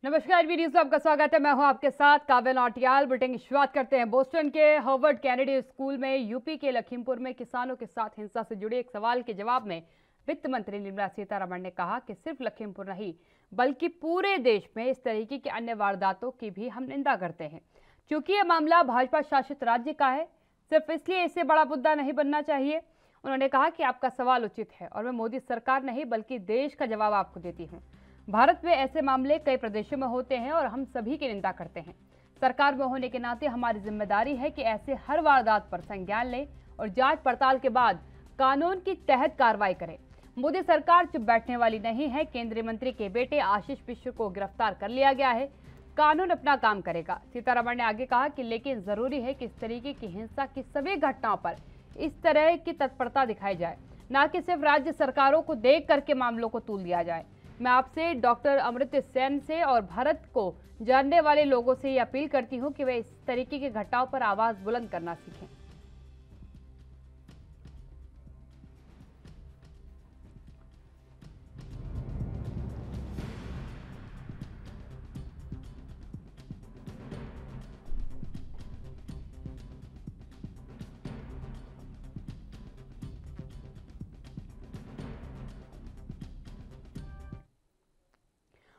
नमस्कार, V news में आपका स्वागत है। मैं हूं आपके साथ काव्य नौटियाल। बुलेटिन की शुरुआत करते हैं। बोस्टन के हार्वर्ड कैनेडी स्कूल में यूपी के लखीमपुर में किसानों के साथ हिंसा से जुड़े एक सवाल के जवाब में वित्त मंत्री निर्मला सीतारमण ने कहा कि सिर्फ लखीमपुर नहीं बल्कि पूरे देश में इस तरीके की अन्य वारदातों की भी हम निंदा करते हैं। क्योंकि यह मामला भाजपा शासित राज्य का है, सिर्फ इसलिए इसे बड़ा मुद्दा नहीं बनना चाहिए। उन्होंने कहा कि आपका सवाल उचित है और मैं मोदी सरकार नहीं बल्कि देश का जवाब आपको देती हूँ। भारत में ऐसे मामले कई प्रदेशों में होते हैं और हम सभी की निंदा करते हैं। सरकार में होने के नाते हमारी जिम्मेदारी है कि ऐसे हर वारदात पर संज्ञान लें और जांच पड़ताल के बाद कानून के तहत कार्रवाई करें। मोदी सरकार चुप बैठने वाली नहीं है। केंद्रीय मंत्री के बेटे आशीष मिश्र को गिरफ्तार कर लिया गया है, कानून अपना काम करेगा। सीतारमण ने आगे कहा कि लेकिन जरूरी है कि इस तरीके की हिंसा की सभी घटनाओं पर इस तरह की तत्परता दिखाई जाए, न कि सिर्फ राज्य सरकारों को देख करके मामलों को तूल दिया जाए। मैं आपसे डॉक्टर अमृत सेन से और भारत को जानने वाले लोगों से ये अपील करती हूं कि वे इस तरीके की घटनाओं पर आवाज बुलंद करना सीखें।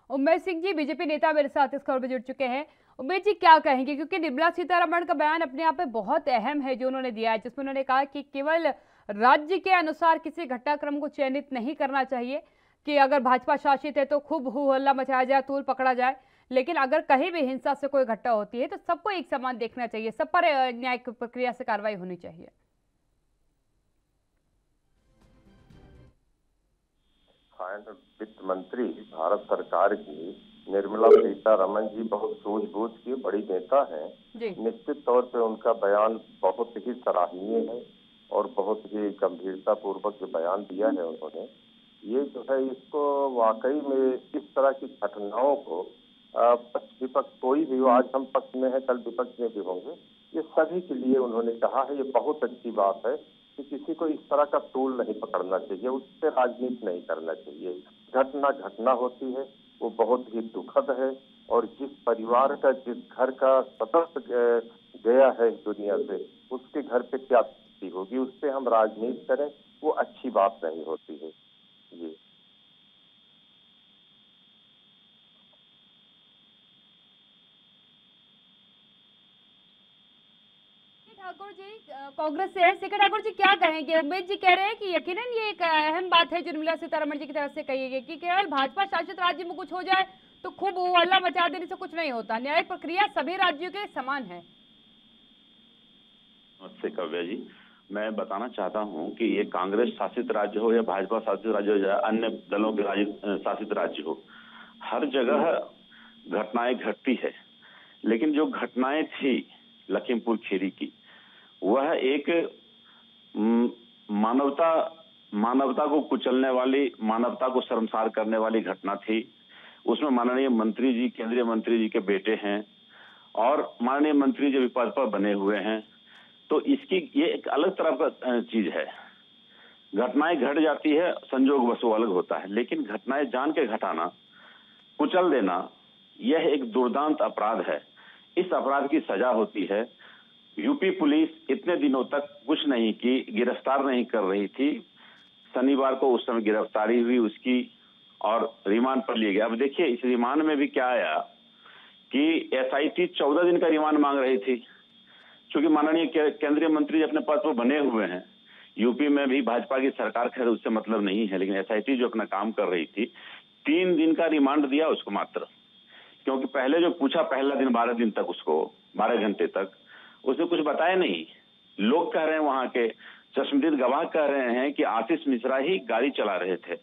उमेश सिंह जी, बीजेपी नेता मेरे साथ इस खबर में जुड़ चुके हैं। उमेश जी, क्या कहेंगे, क्योंकि निर्मला सीतारमण का बयान अपने आप में बहुत अहम है जो उन्होंने दिया है, जिसमें उन्होंने कहा कि केवल राज्य के अनुसार किसी घटनाक्रम को चयनित नहीं करना चाहिए कि अगर भाजपा शासित है तो खूब हो हल्ला मचाया जाए, तूल पकड़ा जाए, लेकिन अगर कहीं भी हिंसा से कोई घटना होती है तो सबको एक समान देखना चाहिए, सब पर न्यायिक प्रक्रिया से कार्रवाई होनी चाहिए। वित्त मंत्री भारत सरकार की निर्मला सीतारमण जी बहुत सूझबूझ की बड़ी नेता हैं। निश्चित तौर पे उनका बयान बहुत ही सराहनीय है और बहुत ही गंभीरता पूर्वक जो बयान दिया है उन्होंने, ये जो है इसको वाकई में इस तरह की घटनाओं को पक्ष विपक्ष कोई भी हो, आज हम पक्ष में है कल विपक्ष में भी होंगे, ये सभी के लिए उन्होंने कहा है। ये बहुत अच्छी बात है कि किसी को इस तरह का टूल नहीं पकड़ना चाहिए, उससे राजनीति नहीं करना चाहिए। घटना घटना होती है, वो बहुत ही दुखद है और जिस परिवार का, जिस घर का सदस्य गया है दुनिया से, उसके घर पे क्या स्थिति होगी, उससे हम राजनीति करें, वो अच्छी बात नहीं होती है। ये ठाकुर जी कांग्रेस से है। सीके ठाकुर जी, क्या कहेंगे? उमेश जी कह रहे हैं कि यकीनन ये एक अहम बात है जो निर्मला सीतारमण जी की तरफ से कही गई कि केवल भाजपा शासित राज्य में कुछ हो जाए तो खूब हल्ला मचा देने से कुछ नहीं होता, न्यायिक प्रक्रिया सभी राज्यों के समान है। नमस्ते काव्या जी, मैं बताना चाहता हूं कि ये कांग्रेस शासित राज्य हो या भाजपा शासित राज्य हो या अन्य दलों के शासित राज्य हो, हर जगह घटनाएं घटती है। लेकिन जो घटनाएं थी लखीमपुर खीरी की, वह एक मानवता को कुचलने वाली, मानवता को शर्मसार करने वाली घटना थी। उसमें माननीय मंत्री जी, केंद्रीय मंत्री जी के बेटे हैं और माननीय मंत्री जो विपक्ष पर बने हुए हैं, तो इसकी ये एक अलग तरह का चीज है। घटनाएं घट जाती है, संजोग बस वो अलग होता है, लेकिन घटनाएं जान के घटाना, कुचल देना, यह एक दुर्दांत अपराध है। इस अपराध की सजा होती है। यूपी पुलिस इतने दिनों तक कुछ नहीं की, गिरफ्तार नहीं कर रही थी। शनिवार को उस समय गिरफ्तारी हुई उसकी और रिमांड पर लिए गया। अब देखिए इस रिमांड में भी क्या आया कि एसआईटी 14 दिन का रिमांड मांग रही थी, क्योंकि माननीय केंद्रीय मंत्री अपने पद पर बने हुए हैं। यूपी में भी भाजपा की सरकार, खैर उससे मतलब नहीं है, लेकिन एसआईटी जो अपना काम कर रही थी, 3 दिन का रिमांड दिया उसको मात्र, क्योंकि पहले जो पूछा पहला दिन 12 दिन तक, उसको 12 घंटे तक उसने कुछ बताया नहीं। लोग कह रहे हैं, वहां के चश्मदीद गवाह कह रहे हैं कि आशीष मिश्रा ही गाड़ी चला रहे थे,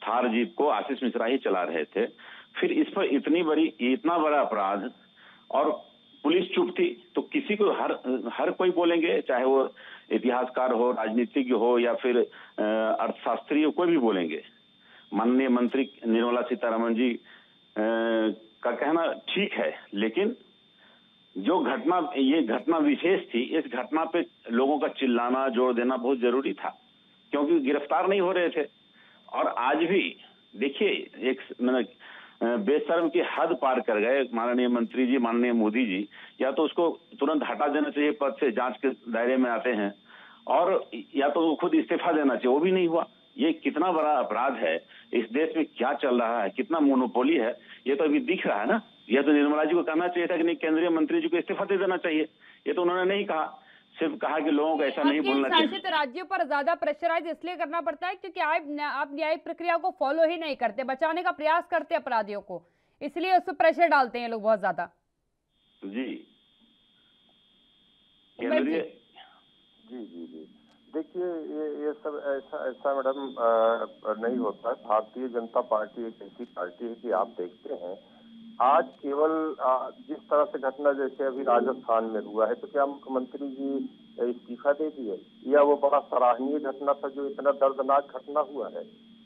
थार जीप को आशीष मिश्रा ही चला रहे थे। फिर इस पर इतना बड़ा अपराध और पुलिस चुप थी, तो किसी को हर कोई बोलेंगे, चाहे वो इतिहासकार हो, राजनीतिज्ञ हो या फिर अर्थशास्त्री हो, कोई भी बोलेंगे। माननीय मंत्री निर्मला सीतारमण जी का कहना ठीक है, लेकिन जो घटना, ये घटना विशेष थी, इस घटना पे लोगों का चिल्लाना, जोर देना बहुत जरूरी था, क्योंकि गिरफ्तार नहीं हो रहे थे। और आज भी देखिए, एक बेशर्म की हद पार कर गए माननीय मंत्री जी, माननीय मोदी जी। या तो उसको तुरंत हटा देना चाहिए पद से, जांच के दायरे में आते हैं, और या तो वो खुद इस्तीफा देना चाहिए, वो भी नहीं हुआ। ये कितना बड़ा अपराध है, इस देश में क्या चल रहा है, कितना मोनोपोली है, ये तो अभी दिख रहा है ना। यह तो निर्मला जी को कहना चाहिए था कि नहीं, केंद्रीय मंत्री जी को इस्तीफा दे देना चाहिए, ये तो उन्होंने नहीं कहा। सिर्फ कहा कि लोगों को ऐसा नहीं बोलना चाहिए। शासित राज्यों पर ज्यादा प्रेशराइज इसलिए करना पड़ता है क्योंकि आप न्यायिक प्रक्रिया को फॉलो ही नहीं करते, बचाने का प्रयास करते अपराधियों को, इसलिए उस पर प्रेशर डालते हैं लोग बहुत ज्यादा। जी जी जी जी देखिए, ये सब ऐसा मैडम नहीं होता है। भारतीय जनता पार्टी एक ऐसी पार्टी है कि आप देखते हैं आज केवल जिस तरह से घटना जैसे अभी राजस्थान में हुआ है, तो क्या मुख्यमंत्री जी इस्तीफा दे दिए? या वो बड़ा सराहनीय घटना था जो इतना दर्दनाक घटना हुआ है?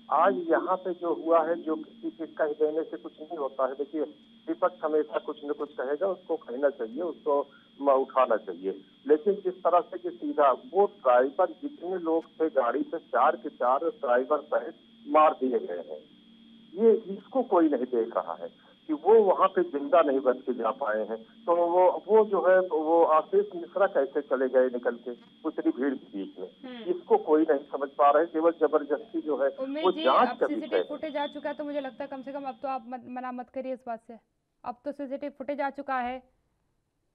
आज यहाँ पे जो हुआ है, जो किसी के कह देने से कुछ नहीं होता है। देखिए, विपक्ष हमेशा कुछ न कुछ कहेगा, उसको कहना चाहिए, उसको उठाना चाहिए। लेकिन जिस तरह से कि सीधा वो ड्राइवर, जितने लोग थे गाड़ी पे, 4 के 4 ड्राइवर सहित मार दिए गए हैं। ये इसको कोई नहीं देख रहा है कि वो वहाँ पे जिंदा नहीं बच के जा पाए हैं। तो वो जो है वो आशीष मिश्रा कैसे चले गए निकल के उतनी भीड़ के बीच में, इसको कोई नहीं समझ पा रहे। केवल जबरदस्ती जो है वो जांच का विषय है। फुटेज आ चुका है, तो मुझे लगता है कम से कम अब तो आप मना मत करिए इस बात से। अब तो सीसीटीवी फुटेज आ चुका है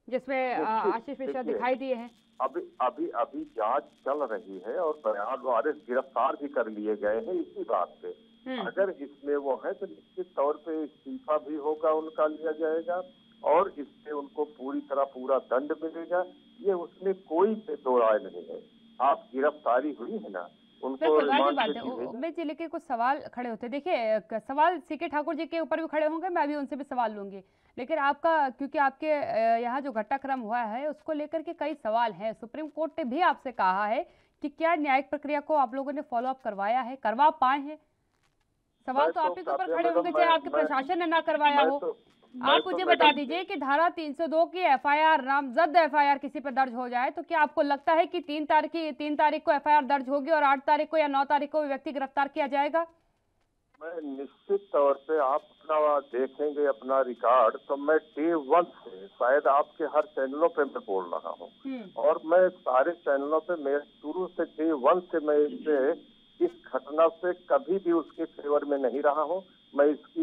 जिसमें आशीष मिश्रा दिखाई दिए हैं। अभी जांच चल रही है और बयान वारिस गिरफ्तार भी कर लिए गए हैं इसी बात पे। अगर इसमें वो है तो निश्चित तौर पे इस्तीफा भी होगा, उनका लिया जाएगा और इससे उनको पूरा दंड मिलेगा। ये उसमें कोई दो राय नहीं है। आप गिरफ्तारी हुई है ना, उनको बात है। उमेश जी, लेकिन कुछ सवाल खड़े होते हैं। देखिए, सवाल सीके ठाकुर जी के ऊपर भी खड़े होंगे, मैं भी उनसे भी सवाल लूंगी, लेकिन आपका, क्योंकि आपके यहाँ जो घटनाक्रम हुआ है उसको लेकर के कई सवाल हैं। सुप्रीम कोर्ट ने भी आपसे कहा है कि क्या न्यायिक प्रक्रिया को आप लोगों ने फॉलो अप करवाया है, करवा पाए हैं? सवाल तो आप ही के ऊपर खड़े होंगे, चाहे आपके प्रशासन ने ना करवाया हो। आप मुझे बता दीजिए कि धारा 302 की एफआईआर, नामजद एफआईआर किसी पर दर्ज हो जाए तो क्या आपको लगता है कि 3 तारीख को एफआईआर दर्ज होगी और 8 तारीख को या 9 तारीख को व्यक्ति गिरफ्तार किया जाएगा? मैं निश्चित तौर पे आप अपना देखेंगे अपना रिकॉर्ड, तो मैं डे 1 से, शायद आपके हर चैनलों पे मैं बोल रहा हूँ और मैं सारे चैनलों पे, मैं शुरू से डे 1 से मैं इस घटना से कभी भी उसके फेवर में नहीं रहा हूँ। मैं इसकी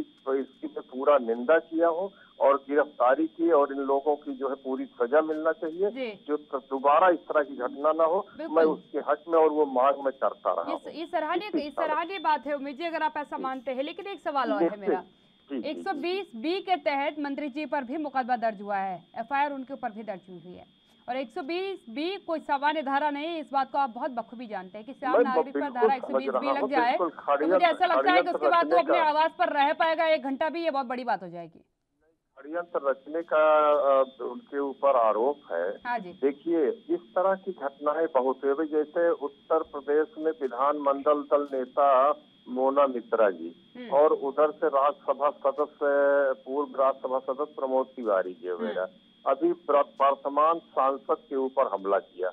मैं पूरा निंदा किया हूँ और गिरफ्तारी की, और इन लोगों की जो है पूरी सजा मिलना चाहिए, जो दोबारा इस तरह की घटना ना हो। मैं उसके हक में और वो मांग में करता रहा हूँ। ये सराहनीय बात है उमेश जी, अगर आप ऐसा मानते हैं। लेकिन एक सवाल और है मेरा, 120B के तहत मंत्री जी पर भी मुकदमा दर्ज हुआ है, एफआईआर उनके ऊपर भी दर्ज हुई है, और 120B कोई सामान्य धारा नहीं। इस बात को आप बहुत बखूबी जानते हैं कि आम नागरिक पर धारा 120B लग जाए तो मुझे ऐसा लगता है कि उसके बाद वो अपने आवास पर रह पाएगा 1 घंटा भी, ये बहुत बड़ी बात हो जाएगी। षड्यंत्र रचने का उनके ऊपर आरोप है। हाँ जी। देखिए, इस तरह की घटनाएं बहुत हुई, जैसे उत्तर प्रदेश में विधानमंडल दल नेता मोना मित्रा जी और उधर से राज्यसभा सदस्य, पूर्व राज्यसभा सदस्य प्रमोद तिवारी जी वगैरह, अभी वर्तमान सांसद के ऊपर हमला किया,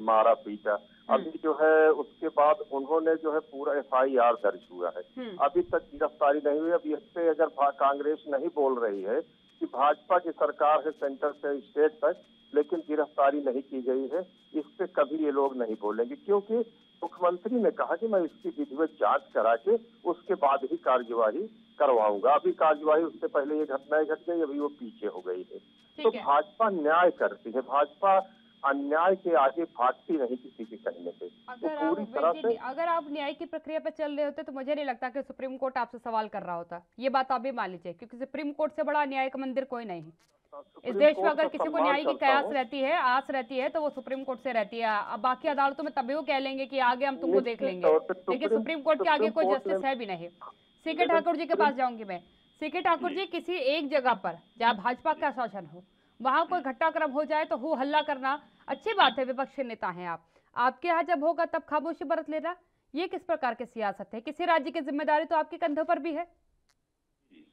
मारा पीटा। अभी जो है उसके बाद उन्होंने जो है पूरा एफआईआर दर्ज हुआ है, अभी तक गिरफ्तारी नहीं हुई। अब इस पे अगर कांग्रेस नहीं बोल रही है कि भाजपा की सरकार है सेंटर से स्टेट तक, लेकिन गिरफ्तारी नहीं की गई है, इस पे कभी ये लोग नहीं बोलेंगे, क्योंकि मुख्यमंत्री ने कहा कि मैं इसकी विधिवत जांच करा के उसके बाद ही कार्यवाही करवाऊंगा। अभी कार्यवाही, उससे पहले ये घटनाएं घट गई, अभी वो पीछे हो गई है। तो भाजपा न्याय करती है, भाजपा अन्याय के आगे भागती नहीं किसी के कहने पे। पूरी तरह से अगर आप न्याय की प्रक्रिया पर चल रहे होते तो मुझे नहीं लगता कि सुप्रीम कोर्ट आपसे सवाल कर रहा होता। ये बात आप भी मान लीजिए, क्योंकि सुप्रीम कोर्ट से बड़ा न्याय का मंदिर कोई नहीं है इस देश में। अगर किसी को न्याय की कयास रहती है, आस रहती है, तो वो सुप्रीम कोर्ट से रहती है। अब बाकी अदालतों में तभी वो कह लेंगे कि आगे हम तुमको देख लेंगे, लेकिन सुप्रीम कोर्ट के आगे कोई जस्टिस है भी नहीं। सीके ठाकुर जी के पास जाऊंगी मैं। सीके ठाकुर जी, किसी एक जगह पर जहाँ भाजपा का शासन हो, वहां कोई घटनाक्रम हो जाए तो हो हल्ला करना अच्छी बात है, विपक्ष के नेता हैं आप। आपके यहाँ जब होगा तब खामोशी बरत लेना, ये किस प्रकार की सियासत है? किसी राज्य की जिम्मेदारी तो आपके कंधों पर भी है।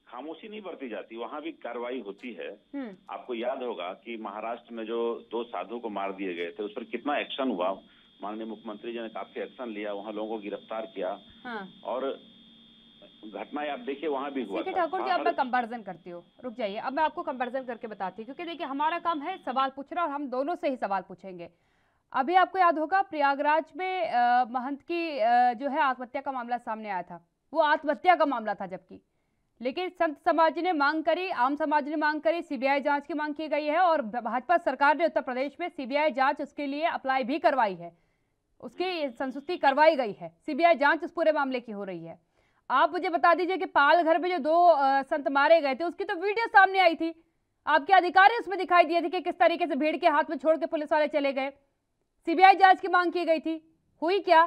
खामोशी नहीं बरती जाती, वहां भी कार्रवाई होती है। आपको याद होगा कि महाराष्ट्र में जो 2 साधु को मार दिए गए थे, उस पर कितना एक्शन हुआ। माननीय मुख्यमंत्री जी ने काफी एक्शन लिया, वहां लोगों को गिरफ्तार किया और घटनाएं आप देखिए वहां भी हुआ था। ठाकुर जी, अब मैं कंपैरिजन करती हूँ, रुक जाइए, अब मैं आपको कंपैरिजन करके बताती हूँ, क्योंकि देखिए हमारा काम है सवाल पूछना और हम दोनों से ही सवाल पूछेंगे। अभी आपको याद होगा प्रयागराज में महंत की जो है आत्महत्या का मामला सामने आया था, वो आत्महत्या का मामला था, जबकि लेकिन संत समाज ने मांग करी, आम समाज ने मांग करी, सीबीआई जांच की मांग की गई है और भाजपा सरकार ने उत्तर प्रदेश में सीबीआई जांच उसके लिए अप्लाई भी करवाई है, उसकी संस्तुति करवाई गई है, सीबीआई जांच उस पूरे मामले की हो रही है। आप मुझे बता दीजिए कि पालघर में जो 2 संत मारे गए थे उसकी तो वीडियो सामने आई थी, आपके अधिकारी उसमें दिखाई दिए थे कि किस तरीके से भीड़ के हाथ में छोड़ के पुलिस वाले चले गए, सीबीआई जांच की मांग की गई थी, हुई क्या?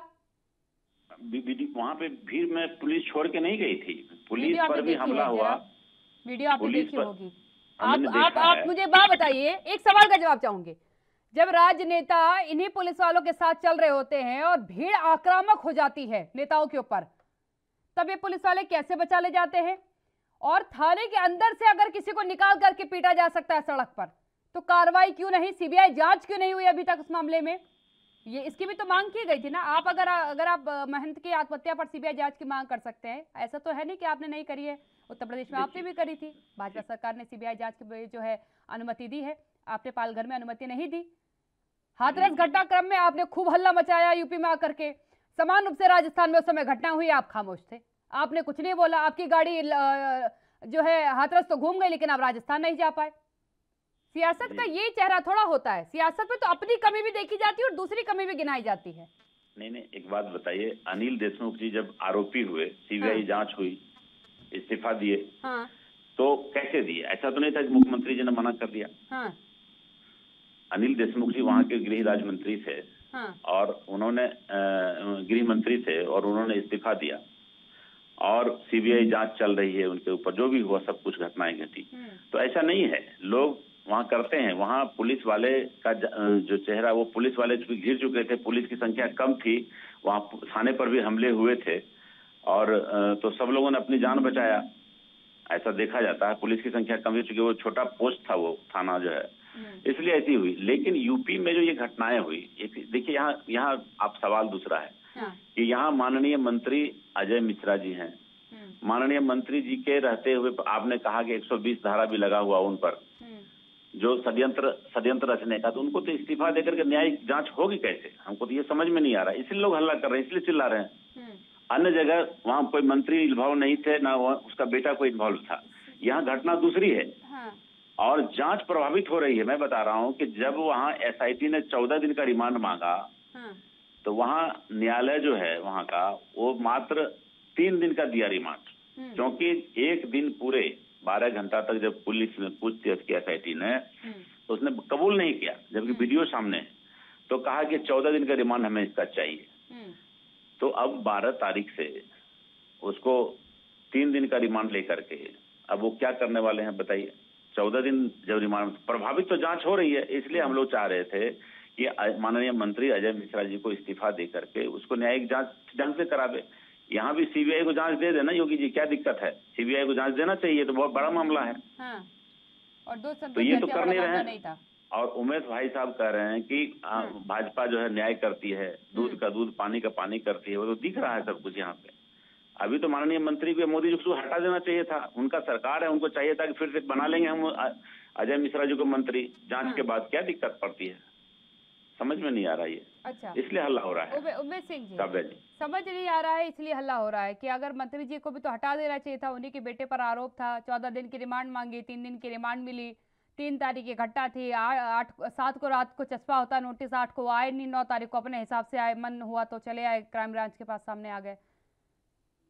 वहां पे भीड़ में पुलिस छोड़ के नहीं गई थी, पुलिस पर भी हमला हुआ, वीडियो आपने देखी होगी। आप मुझे बात बताइए, एक सवाल का जवाब चाहूंगी, जब राजनेता इन्हीं पुलिस वालों के साथ चल रहे होते हैं और भीड़ आक्रामक हो जाती है नेताओं के ऊपर, तब ये पुलिस वाले कैसे बचा ले जाते हैं? और थाने के अंदर से अगर किसी को निकाल करके पीटा जा सकता है सड़क पर, तो कार्रवाई क्यों नहीं, सीबीआई जांच क्यों नहीं हुई अभी तक उस मामले में? ये इसकी भी तो मांग की गई थी ना। आप अगर आप महंत की आत्महत्या पर सीबीआई जांच की मांग कर सकते हैं, ऐसा तो है नहीं कि आपने नहीं करी है, उत्तर प्रदेश में आपने भी करी थी, भाजपा सरकार ने सीबीआई जांच की जो है अनुमति दी है, आपने पालघर में अनुमति नहीं दी। हाथरस घटनाक्रम में आपने खूब हल्ला मचाया यूपी में आकर के, समान रूप से राजस्थान में उस समय घटना हुई, आप खामोश थे, आपने कुछ नहीं बोला, आपकी गाड़ी जो है हाथरस तो घूम गई लेकिन आप राजस्थान नहीं जा पाए। सियासत का ये चेहरा थोड़ा होता है, सियासत में तो अपनी कमी भी देखी जाती है और दूसरी कमी भी गिनाई जाती है। नहीं, एक बात बताइए, अनिल देशमुख जी जब आरोपी हुए, सीबीआई जांच हुई, इस्तीफा दिए, तो कैसे दिए? ऐसा तो नहीं था कि मुख्यमंत्री जी ने मना कर दिया। अनिल देशमुख जी वहां के गृह राज्य मंत्री थे और उन्होंने गृह मंत्री थे और उन्होंने इस्तीफा दिया और सीबीआई जांच चल रही है उनके ऊपर, जो भी हुआ सब कुछ घटनाएं घटी। तो ऐसा नहीं है, लोग वहां करते हैं, वहां पुलिस वाले का जो चेहरा, वो पुलिस वाले घिर चुके थे, पुलिस की संख्या कम थी, वहां थाने पर भी हमले हुए थे और तो सब लोगों ने अपनी जान बचाया, ऐसा देखा जाता है। पुलिस की संख्या कम थी चूंकि वो छोटा पोस्ट था, वो थाना जो है, इसलिए ऐसी हुई। लेकिन यूपी में जो ये घटनाएं हुई, देखिए यहाँ आप सवाल दूसरा है कि यहाँ माननीय मंत्री अजय मिश्रा जी हैं, माननीय मंत्री जी के रहते हुए आपने कहा कि 120 धारा भी लगा हुआ उन पर, जो षड्यंत्र रचने का, तो उनको तो इस्तीफा देकर के न्यायिक जांच होगी कैसे? हमको तो ये समझ में नहीं आ रहा है, इसलिए लोग हल्ला कर रहे हैं, इसलिए चिल्ला रहे हैं। अन्य जगह वहां कोई मंत्री इन्वॉल्व नहीं थे, ना उसका बेटा कोई इन्वॉल्व था, यहाँ घटना दूसरी है और जांच प्रभावित हो रही है। मैं बता रहा हूँ कि जब वहाँ एसआईटी ने 14 दिन का रिमांड मांगा, तो वहाँ न्यायालय जो है वहाँ का, वो मात्र 3 दिन का दिया रिमांड, क्योंकि एक दिन पूरे 12 घंटा तक जब पुलिस ने पूछताछ की एसआईटी ने, तो उसने कबूल नहीं किया, जबकि वीडियो सामने है, तो कहा कि 14 दिन का रिमांड हमें इसका चाहिए। तो अब 12 तारीख से उसको 3 दिन का रिमांड लेकर के अब वो क्या करने वाले हैं बताइए? 14 दिन जब रिमांड, प्रभावित तो जांच हो रही है, इसलिए हम लोग चाह रहे थे कि माननीय मंत्री अजय मिश्रा जी को इस्तीफा दे करके उसको न्यायिक जांच ढंग से करावे। यहाँ भी सीबीआई को जांच दे देना योगी जी, क्या दिक्कत है? सीबीआई को जांच देना चाहिए, तो बहुत बड़ा मामला है। और तो ये तो कर नहीं रहे हैं। और उमेश भाई साहब कह रहे हैं कि भाजपा जो है न्याय करती है, दूध का दूध पानी का पानी करती है, वो तो दिख रहा है सब कुछ यहाँ पे। अभी तो माननीय मंत्री को मोदी जी को हटा देना चाहिए था, उनका सरकार है, उनको चाहिए था कि फिर से बना लेंगे हम अजय मिश्रा जी को मंत्री, जांच के बाद क्या दिक्कत पड़ती है? समझ में नहीं आ रहा है। अच्छा, इसलिए हल्ला हो रहा है। उमेश सिंह जी, समझ नहीं आ रहा है इसलिए हल्ला हो रहा है कि अगर मंत्री जी को भी तो हटा देना चाहिए था, उन्हीं के बेटे पर आरोप था, 14 दिन की रिमांड मांगी, 3 दिन की रिमांड मिली, 3 तारीख की घटना थी, 7 को रात को चस्पा होता नोटिस, 8 को आए नहीं, 9 तारीख को अपने हिसाब से आए, मन हुआ तो चले आए, क्राइम ब्रांच के पास सामने आ गए,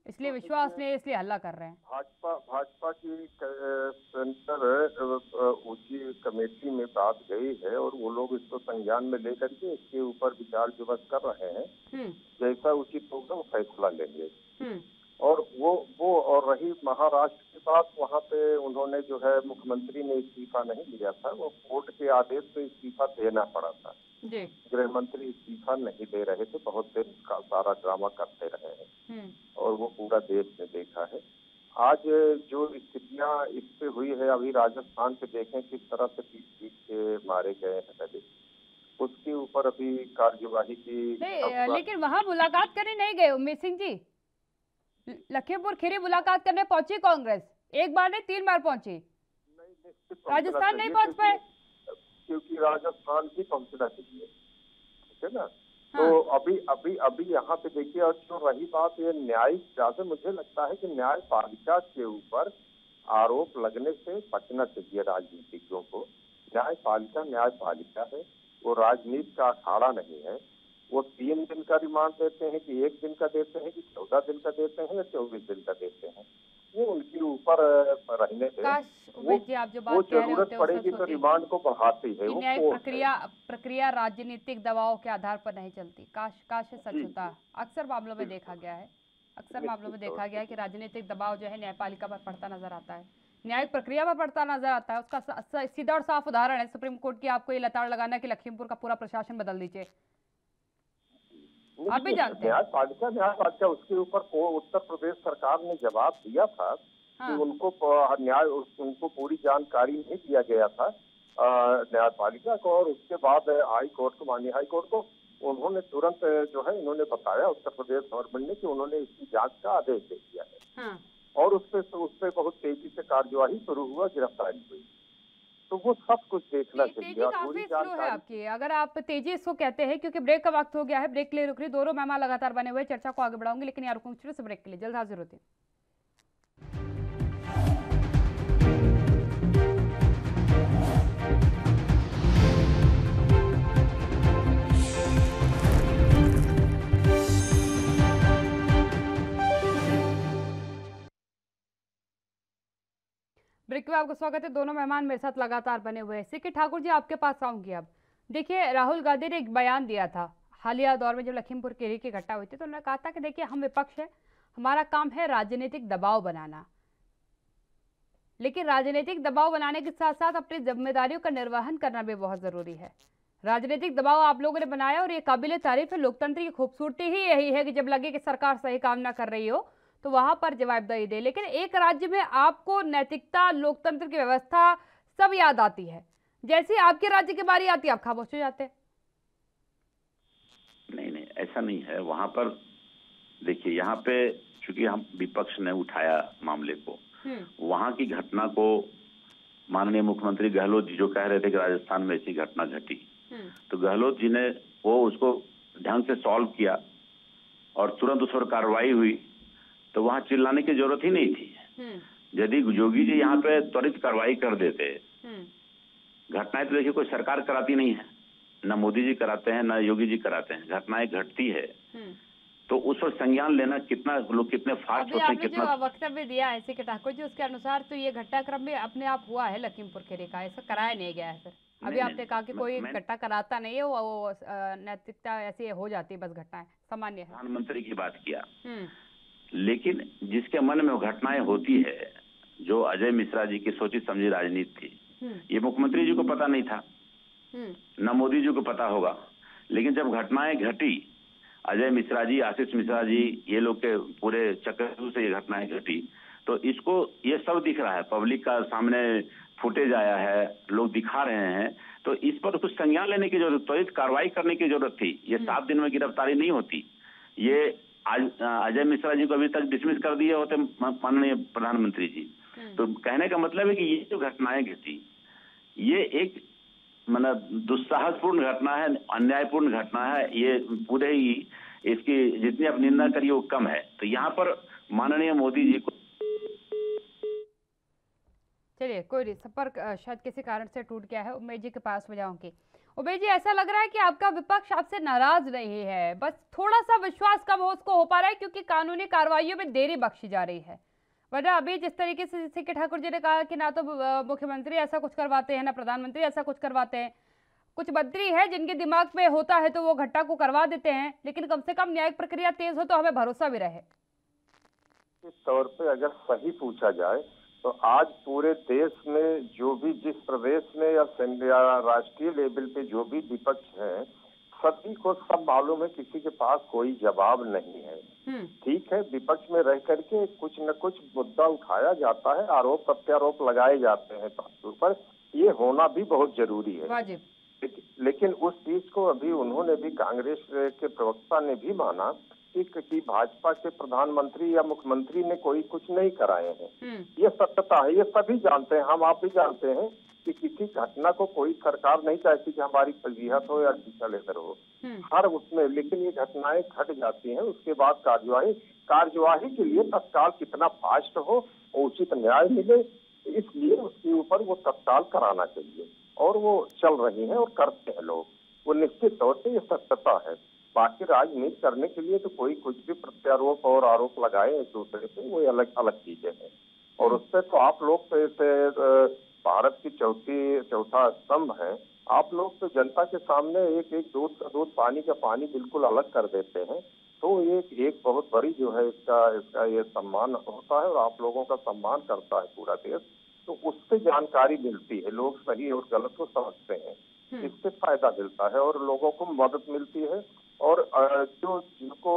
इसलिए विश्वास नहीं, इसलिए हल्ला कर रहे हैं। भाजपा की सेंटर ऊंची कमेटी में बात गई है और वो लोग इसको संज्ञान में लेकर के इसके ऊपर विचार विमर्श कर रहे हैं, जैसा उचित होगा वो फैसला लेंगे। और वो और रही महाराष्ट्र की बात, वहाँ पे उन्होंने जो है मुख्यमंत्री ने इस्तीफा नहीं दिया था, वो कोर्ट के आदेश से इस्तीफा देना पड़ा था। गृह मंत्री इस्तीफा नहीं दे रहे थे, बहुत देर का सारा ड्रामा करते रहे हैं और वो पूरा देश ने देखा है। आज जो स्थितियां इस पे हुई है, अभी राजस्थान पे देखें किस तरह से पीट के मारे गए हैं, उसके ऊपर अभी कार्यवाही की। लेकिन वहाँ मुलाकात करने नहीं गए उमेश सिंह जी, लखीमपुर खीरी मुलाकात करने पहुंची कांग्रेस, एक बार नहीं 3 बार पहुंची। राजस्थान नहीं पहुंच पाए क्योंकि राजस्थान भी पहुंचना चाहिए, ठीक है ना। हाँ। तो अभी यहाँ पे देखिए, और जो रही बात ये न्यायिक, ज्यादा मुझे लगता है कि न्यायपालिका के ऊपर आरोप लगने से बचना चाहिए राजनीतिज्ञों को। न्यायपालिका है, वो राजनीति का अखाड़ा नहीं है। वो 3 दिन का रिमांड देते हैं कि 1 दिन का देते हैं कि 14 दिन का देते हैं या 24 दिन का देते हैं, वो उनके ऊपर रहने दें। आप जो बात कह रहे होते हैं पड़ेगी तो रिमांड को बढ़ाती है। न्यायिक प्रक्रिया राजनीतिक दबाव के आधार पर नहीं चलती। काश सच होता। अक्सर मामलों में देखा गया है कि राजनीतिक दबाव जो है न्यायपालिका पर पड़ता नजर आता है, न्यायिक प्रक्रिया पर पड़ता नजर आता है। उसका सीधा और साफ उदाहरण है सुप्रीम कोर्ट की आपको ये लताड़ लगाना कि लखीमपुर का पूरा प्रशासन बदल दीजिए। आप भी जानते हैं न्यायपालिका उसके ऊपर उत्तर प्रदेश सरकार ने जवाब दिया था। हाँ। कि उनको पूरी जानकारी नहीं दिया गया था न्यायपालिका को, और उसके बाद माननीय हाई कोर्ट को उन्होंने तुरंत जो है इन्होंने बताया उत्तर प्रदेश गवर्नमेंट ने कि उन्होंने इसकी जांच का आदेश दे दिया है। हाँ। और उस पे बहुत तेजी से कार्यवाही शुरू हुआ, गिरफ्तारी हुई। तो वो सब कुछ देखना चाहिए। काफी स्लो है आपकी, अगर आप तेजी इसको कहते हैं, क्योंकि ब्रेक का वक्त हो गया है। ब्रेक के लिए रुक रही, दोनों मेहमान लगातार बने हुए, चर्चा को आगे बढ़ाऊंगी, लेकिन यार रुकूंगी से ब्रेक के लिए, जल्द हाजिर होती है। ब्रेक में आपका स्वागत है। दोनों मेहमान मेरे साथ लगातार बने हुए हैं। सीके ठाकुर जी, आपके पास आऊंगी। अब देखिए, राहुल गांधी ने एक बयान दिया था हालिया दौर में, जब लखीमपुर खीरी की घटना हुई थी, तो उन्होंने कहा था कि देखिए, हम विपक्ष है, हमारा काम है राजनीतिक दबाव बनाना, लेकिन राजनीतिक दबाव बनाने के साथ साथ अपनी जिम्मेदारियों का निर्वहन करना भी बहुत जरूरी है। राजनीतिक दबाव आप लोगों ने बनाया और ये काबिले तारीफ है। लोकतंत्र की खूबसूरती ही यही है कि जब लगे कि सरकार सही काम ना कर रही हो तो वहां पर जवाबदेही दे। लेकिन एक राज्य में आपको नैतिकता, लोकतंत्र की व्यवस्था सब याद आती है, जैसे आपके राज्य की बारी आती है आप खामोश हो जाते हैं। नहीं, ऐसा नहीं है। वहां पर देखिए, यहाँ पे चूंकि हम विपक्ष ने उठाया मामले को, वहां की घटना को माननीय मुख्यमंत्री गहलोत जी जो कह रहे थे कि राजस्थान में ऐसी घटना घटी, तो गहलोत जी ने वो उसको ढंग से सॉल्व किया और तुरंत उस पर कार्रवाई हुई, तो वहां चिल्लाने की जरूरत ही नहीं थी। यदि योगी जी यहाँ पे त्वरित कार्रवाई कर देते, घटनाएं तो देखिए कोई सरकार कराती नहीं है, न मोदी जी कराते हैं न योगी जी कराते हैं, घटनाएं घटती है, तो उस पर संज्ञान लेना कितना लोग कितने फास्ट होते हैं। कितना जो वक्तव्य दिया है सीके ठाकुर जी, उसके अनुसार तो ये घटनाक्रम भी अपने आप हुआ है लखीमपुर खीरी का, ऐसा कराया नहीं गया है सर। अभी आपने कहा कि कोई घटना कराता नहीं है, वो नैतिकता ऐसी हो जाती है, बस घटनाएं सामान्य है। प्रधानमंत्री की बात किया, लेकिन जिसके मन में वो घटनाएं होती है, जो अजय मिश्रा जी की सोची समझी राजनीति थी, ये मुख्यमंत्री जी को पता नहीं था, न मोदी जी को पता होगा। लेकिन जब घटनाएं घटी, अजय मिश्रा जी, आशीष मिश्रा जी, ये लोग के पूरे चक्कर से ये घटनाएं घटी, तो इसको ये सब दिख रहा है, पब्लिक का सामने फुटेज आया है, लोग दिखा रहे हैं, तो इस पर कुछ संज्ञान लेने की जरूरत, त्वरित कार्रवाई करने की जरूरत थी। ये 7 दिन में गिरफ्तारी नहीं होती। ये आज अजय मिश्रा जी को अभी तक डिसमिस कर दिए होते माननीय प्रधानमंत्री जी। तो कहने का मतलब है कि ये जो घटनाएं घटी, ये एक मतलब दुस्साहसपूर्ण घटना है, अन्यायपूर्ण घटना है। ये पूरे ही इसकी जितनी आप निंदा करिए वो कम है। तो यहाँ पर माननीय मोदी जी को, चलिए कोई नहीं, संपर्क शायद किसी कारण से टूट गया है। उमेश जी के पास में जाऊंगी। उमेश जी, ऐसा लग रहा है कि आपका विपक्ष आपसे नाराज नहीं है, बस थोड़ा सा विश्वास कम हो उसको हो पा रहा है, क्योंकि कानूनी कार्रवाइयों में देरी बख्शी जा रही है। वरना अभी जिस तरीके से सीके ठाकुर जी ने कहा कि ना तो मुख्यमंत्री ऐसा कुछ करवाते हैं, ना प्रधानमंत्री ऐसा कुछ करवाते हैं, कुछ मंत्री है जिनके दिमाग में होता है तो वो घटना को करवा देते हैं, लेकिन कम से कम न्यायिक प्रक्रिया तेज हो तो हमें भरोसा भी रहे। इस तौर पे अगर सही पूछा जाए तो आज पूरे देश में जो भी, जिस प्रदेश में या राष्ट्रीय लेवल पे जो भी विपक्ष है, सभी को सब मालूम है किसी के पास कोई जवाब नहीं है। ठीक है, विपक्ष में रह करके कुछ न कुछ मुद्दा उठाया जाता है, आरोप प्रत्यारोप लगाए जाते हैं पार्टियों पर, ये होना भी बहुत जरूरी है। लेकिन उस चीज को अभी उन्होंने भी, कांग्रेस के प्रवक्ता ने भी माना कि भाजपा के प्रधानमंत्री या मुख्यमंत्री ने कोई कुछ नहीं कराए हैं। ये सत्यता है, ये सभी जानते हैं, हम आप भी जानते हैं कि किसी घटना को कोई सरकार नहीं चाहती कि हमारी फजीहत हो या टीका लेकर हो हर उसमें, लेकिन ये घटनाएं घट जाती हैं। उसके बाद कार्यवाही के लिए तत्काल कितना फास्ट हो, उचित न्याय मिले, इसलिए उसके ऊपर वो तत्काल कराना चाहिए और वो चल रही है और करते हैं लोग। वो निश्चित तौर से ये सत्यता है। बाकी राजनीति करने के लिए तो कोई कुछ भी प्रत्यारोप और आरोप लगाए एक दूसरे पे, वो अलग अलग चीजें हैं। और उससे तो आप लोग तो ऐसे भारत की चौथा स्तंभ है, आप लोग तो जनता के सामने एक दूध का दूध पानी का पानी बिल्कुल अलग कर देते हैं। तो एक बहुत बड़ी जो है इसका ये सम्मान होता है और आप लोगों का सम्मान करता है पूरा देश। तो उससे जानकारी मिलती है, लोग सही और गलत को समझते हैं, इससे फायदा मिलता है और लोगों को मदद मिलती है। और जो जिनको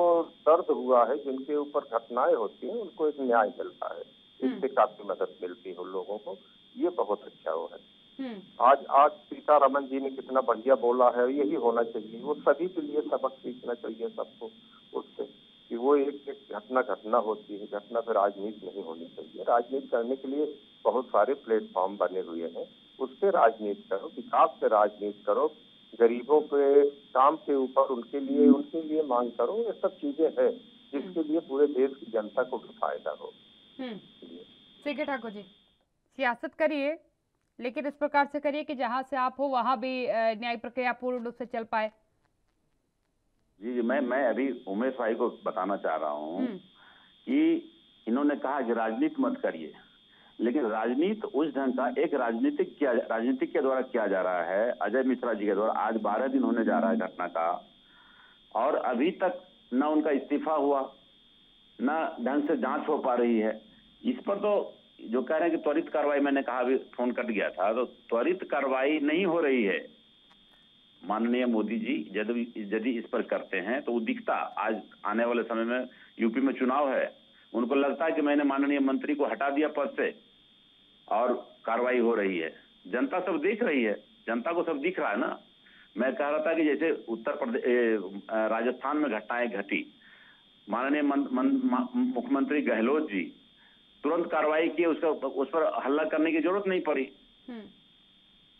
दर्द हुआ है, जिनके ऊपर घटनाएं होती हैं, उनको एक न्याय मिलता है, इससे काफी मदद मिलती है लोगों को। ये बहुत अच्छा हो है। आज सीतारमन जी ने कितना बढ़िया बोला है, यही होना चाहिए। वो सभी के लिए सबक सीखना चाहिए सबको उससे, कि वो एक घटना होती है, घटना पे राजनीति नहीं होनी चाहिए। राजनीति करने के लिए बहुत सारे प्लेटफॉर्म बने हुए हैं, उस पे राजनीति करो, विकास पे राजनीति करो, गरीबों के काम के ऊपर उनके लिए मांग करो। ये सब चीजें हैं जिसके लिए पूरे देश की जनता को भी फायदा हो। सीके ठाकुर जी, सियासत करिए, लेकिन इस प्रकार से करिए कि जहां से आप हो वहां भी न्याय प्रक्रिया पूर्ण रूप से चल पाए। जी मैं अभी उमेश भाई को बताना चाह रहा हूँ कि इन्होंने कहा कि राजनीति मत करिए, लेकिन राजनीति उस ढंग का एक राजनीतिक के द्वारा किया जा रहा है, अजय मिश्रा जी के द्वारा। आज 12 दिन होने जा रहा है घटना का, और अभी तक न उनका इस्तीफा हुआ, न ढंग से जांच हो पा रही है। इस पर तो जो कह रहे हैं कि त्वरित कार्रवाई, मैंने कहा अभी फोन कट गया था, तो त्वरित कार्रवाई नहीं हो रही है। माननीय मोदी जी यदि इस पर करते हैं तो वो दिखता। आज आने वाले समय में यूपी में चुनाव है, उनको लगता है कि मैंने माननीय मंत्री को हटा दिया पद से और कार्रवाई हो रही है। जनता सब देख रही है, जनता को सब दिख रहा है ना। मैं कह रहा था कि जैसे उत्तर प्रदेश राजस्थान में घटनाएं घटी, माननीय मुख्यमंत्री गहलोत जी तुरंत कार्रवाई की, उस पर हल्ला करने की जरूरत नहीं पड़ी।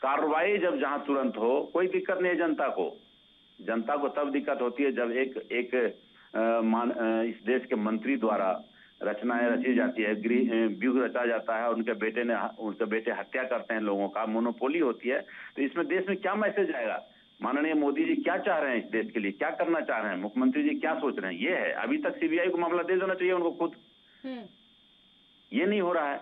कार्रवाई जब जहां तुरंत हो, कोई दिक्कत नहीं है जनता को। जनता को तब दिक्कत होती है जब एक इस देश के मंत्री द्वारा रचनाएं रची जाती है, व्यूह रचा जाता है, उनके बेटे हत्या करते हैं लोगों का, मोनोपोली होती है। तो इसमें देश में क्या मैसेज आएगा? माननीय मोदी जी क्या चाह रहे हैं इस देश के लिए, क्या करना चाह रहे हैं, मुख्यमंत्री जी क्या सोच रहे हैं, ये है। अभी तक सीबीआई को मामला दे देना चाहिए उनको खुद, ये नहीं हो रहा है।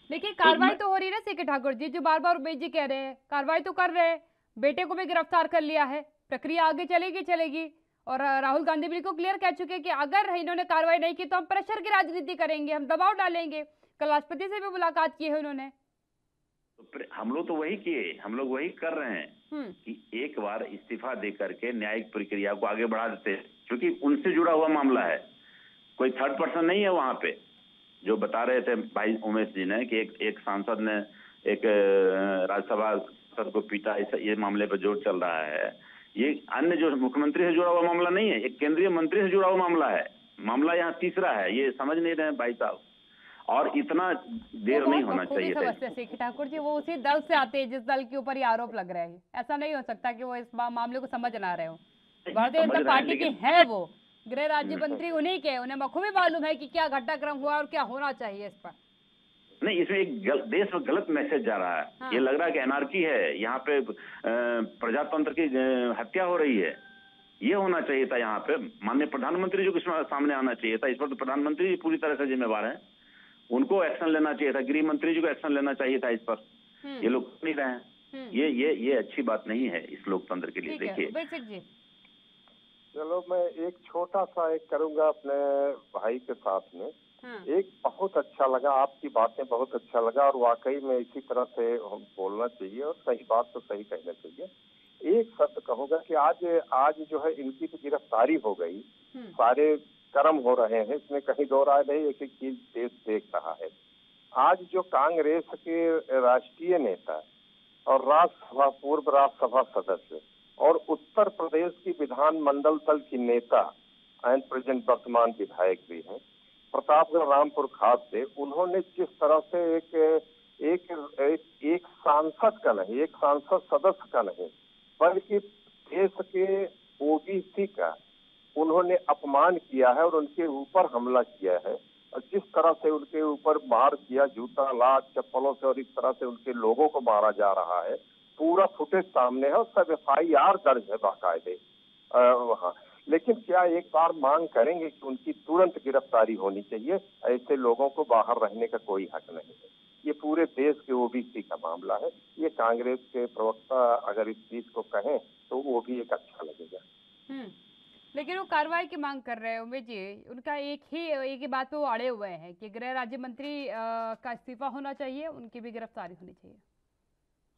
लेकिन कार्रवाई तो हो रही है ना सीके ठाकुर जी, जो बार बार उमेश जी कह रहे हैं, कार्रवाई तो कर रहे हैं, बेटे को भी गिरफ्तार कर लिया है, प्रक्रिया आगे चलेगी। और राहुल गांधी बिल्कुल क्लियर कह चुके हैं कि अगर इन्होंने कार्रवाई नहीं की तो हम प्रेशर की राजनीति करेंगे, हम दबाव डालेंगे। कल राष्ट्रपति से भी मुलाकात की है उन्होंने। तो हम लोग तो वही किए, हम लोग वही कर रहे हैं कि एक बार इस्तीफा दे करके न्यायिक प्रक्रिया को आगे बढ़ा देते हैं, क्योंकि उनसे जुड़ा हुआ मामला है, कोई थर्ड पर्सन नहीं है वहां पे। जो बता रहे थे भाई उमेश जी ने कि एक सांसद ने एक राज्यसभा सांसद को पीटा, ये मामले पर जोर चल रहा है। ये अन्य जो मुख्यमंत्री से जुड़ा हुआ मामला नहीं है, एक केंद्रीय मंत्री से जुड़ा हुआ मामला है। मामला यहाँ तीसरा है, ये समझ नहीं रहे भाई साहब, और इतना देर नहीं होना चाहिए था। सीके ठाकुर जी, वो उसी दल से आते हैं जिस दल के ऊपर ये आरोप लग रहे हैं। ऐसा नहीं हो सकता कि वो इस मामले को समझ ना रहे हो। भारतीय जनता पार्टी की है वो, गृह राज्य मंत्री उन्हीं के, उन्हें बखूबी मालूम है कि क्या घटनाक्रम हुआ और क्या होना चाहिए इस पर। नहीं, इसमें एक देश में गलत मैसेज जा रहा है। हाँ। ये लग रहा है कि एनार्की है, यहाँ पे प्रजातंत्र की हत्या हो रही है। ये होना चाहिए था यहाँ पे माननीय प्रधानमंत्री जी को सामने आना चाहिए था। इस पर तो प्रधानमंत्री जी पूरी तरह से जिम्मेवार हैं, उनको एक्शन लेना चाहिए था, गृह मंत्री जी को एक्शन लेना चाहिए था इस पर। ये लोग नहीं रहे हैं। ये अच्छी बात नहीं है इस लोकतंत्र के लिए। देखिए, चलो मैं एक छोटा सा करूंगा अपने भाई के साथ में। एक बहुत अच्छा लगा, आपकी बातें बहुत अच्छा लगा, और वाकई में इसी तरह से हम बोलना चाहिए और सही बात तो सही कहना चाहिए। एक शब्द कहूंगा कि आज जो है इनकी तो गिरफ्तारी हो गई, सारे कर्म हो रहे हैं, इसमें कहीं दो राय नहीं, एक एक चीज देश देख रहा है। आज जो कांग्रेस के राष्ट्रीय नेता और पूर्व राज्यसभा सदस्य और उत्तर प्रदेश की विधानमंडल दल की नेता एंड प्रेजेंट वर्तमान विधायक भी हैं, प्रतापगढ़ रामपुर खास से। उन्होंने जिस तरह से एक सांसद का नहीं, एक सांसद सदस्य का नहीं, बल्कि देश के ओबीसी का उन्होंने अपमान किया है और उनके ऊपर हमला किया है, और जिस तरह से उनके ऊपर मार किया, जूता लात चप्पलों से, और इस तरह से उनके लोगों को मारा जा रहा है, पूरा फुटेज सामने है और सब FIR दर्ज है बाकायदे वहाँ। लेकिन क्या एक बार मांग करेंगे कि उनकी तुरंत गिरफ्तारी होनी चाहिए? ऐसे लोगों को बाहर रहने का कोई हक नहीं है। ये पूरे देश के ओबीसी का मामला है। ये कांग्रेस के प्रवक्ता अगर इस चीज को कहें तो वो भी एक अच्छा लगेगा। लेकिन वो कार्रवाई की मांग कर रहे हैं उमेश जी। उनका एक ही बात पे वो अड़े हुए हैं कि गृह राज्य मंत्री का इस्तीफा होना चाहिए, उनकी भी गिरफ्तारी होनी चाहिए।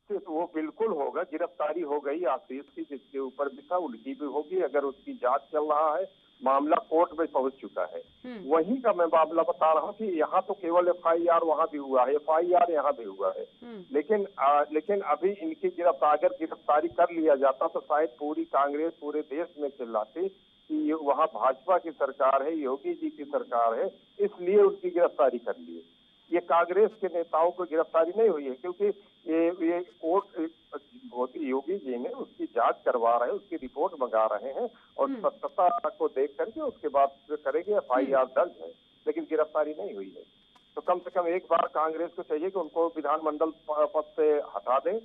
तो वो बिल्कुल होगा। गिरफ्तारी हो गई आशीष की, जिसके ऊपर भी था, उनकी भी होगी। अगर उसकी जांच चल रहा है, मामला कोर्ट में पहुंच चुका है, वहीं का मैं मामला बता रहा हूँ कि यहाँ तो केवल FIR वहाँ भी हुआ है, FIR यहाँ भी हुआ है। लेकिन अभी इनकी गिरफ्तारी कर लिया जाता तो शायद पूरी कांग्रेस पूरे देश में चिल्लाती कि वहाँ भाजपा की सरकार है, योगी जी की सरकार है, इसलिए उनकी गिरफ्तारी कर ली। ये कांग्रेस के नेताओं को गिरफ्तारी नहीं हुई है, क्योंकि ये कोर्ट योगी जी ने उसकी जांच करवा रहे हैं, उसकी रिपोर्ट मंगा रहे हैं, और सत्यता को देख करके उसके बाद करेंगे। FIR दर्ज है, लेकिन गिरफ्तारी नहीं हुई है। तो कम से कम एक बार कांग्रेस को चाहिए कि उनको विधानमंडल पद से हटा दें,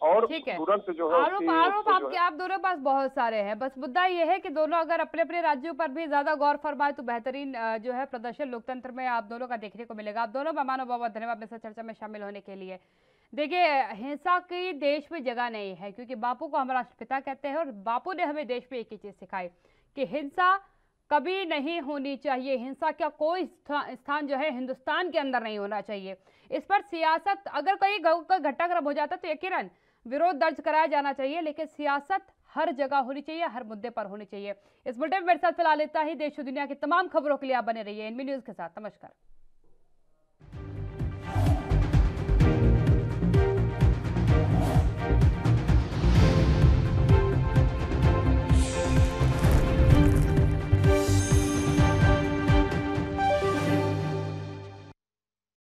और तुरंत जो है आरोप आप दोनों के पास बहुत सारे हैं। बस मुद्दा ये है कि दोनों अगर अपने अपने राज्यों पर भी ज्यादा गौर फरमाए तो बेहतरीन जो है प्रदर्शन लोकतंत्र में आप दोनों का देखने को मिलेगा। आप दोनों मेहमानों बहुत धन्यवाद मेरे साथ चर्चा में शामिल होने के लिए। देखिए, हिंसा की देश में जगह नहीं है, क्योंकि बापू को हम राष्ट्रपिता कहते हैं और बापू ने हमें देश में एक ही चीज सिखाई कि हिंसा कभी नहीं होनी चाहिए। हिंसा का कोई स्थान जो है हिंदुस्तान के अंदर नहीं होना चाहिए। इस पर सियासत, अगर कोई घटनाक्रम हो जाता तो यकीनन विरोध दर्ज कराया जाना चाहिए, लेकिन सियासत हर जगह होनी चाहिए, हर मुद्दे पर होनी चाहिए। इस बुलेटिन में मेरे साथ फिलहाल इतना ही। देश और दुनिया की तमाम खबरों के लिए आप बने रहिए NB न्यूज के साथ। नमस्कार।